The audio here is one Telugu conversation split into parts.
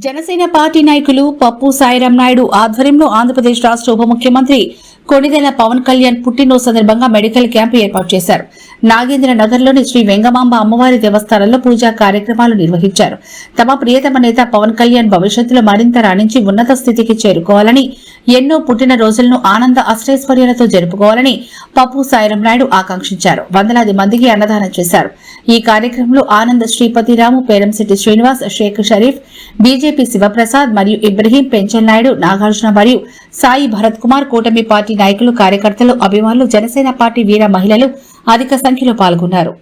జనసేన పార్టీ నాయకులు పప్పు సాయిరాం నాయుడు ఆధ్వర్యంలో ఆంధ్రప్రదేశ్ రాష్ట్ర ఉప ముఖ్యమంత్రి కొణిదెల పవన్ కళ్యాణ్ పుట్టినరోజు సందర్భంగా మెడికల్ క్యాంపు ఏర్పాటు చేశారు. నాగేంద్ర నగర్లోని శ్రీ వెంగమాంబ అమ్మవారి దేవస్థానంలో పూజా కార్యక్రమాలు నిర్వహించారు. తమ ప్రియతమ నేత పవన్ కళ్యాణ్ భవిష్యత్తులో మరింత రాణించి ఉన్నత స్థితికి చేరుకోవాలని, ఎన్నో పుట్టినరోజులను ఆనంద అష్టైశ్వర్యాలతో జరుపుకోవాలని పప్పు సాయిరాం నాయుడు ఆకాంక్షించారు. వందలాది మందికి అన్నదానం చేశారు. ఈ కార్యక్రమంలో ఆనంద్ శ్రీపతిరాము, పేరంశెట్టి శ్రీనివాస్, షేక్ షరీఫ్, బీజేపీ శివప్రసాద్ మరియు ఇబ్రహీం, పెంచల్ నాయుడు, నాగార్జున మరియు సాయి భరత్ కుమార్, కూటమి పార్టీ నాయకులు, కార్యకర్తలు, అభిమానులు, జనసేన పార్టీ వీర మహిళలు అధిక సంఖ్యలో పాల్గొన్నారు.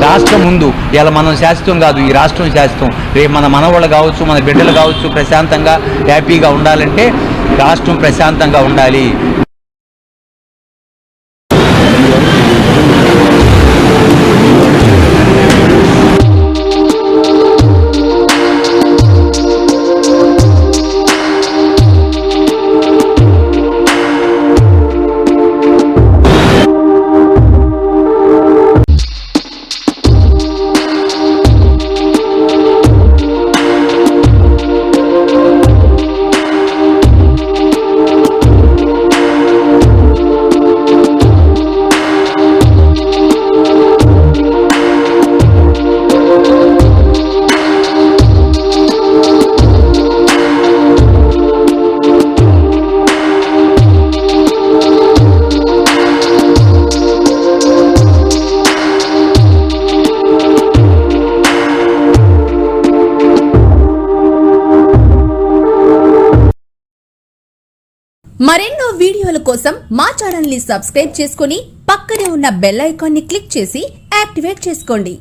రాష్ట్రం ముందు ఇలా మనం శాశ్వతం కాదు, ఈ రాష్ట్రం శాశ్వతం. రేపు మన మనవాళ్ళు కావచ్చు, మన బిడ్డలు కావచ్చు, ప్రశాంతంగా హ్యాపీగా ఉండాలంటే రాష్ట్రం ప్రశాంతంగా ఉండాలి. మరెన్నో వీడియోల కోసం మా ఛానల్ ని సబ్స్క్రైబ్ చేసుకుని పక్కనే ఉన్న బెల్ ఐకాన్ ని క్లిక్ చేసి యాక్టివేట్ చేసుకోండి.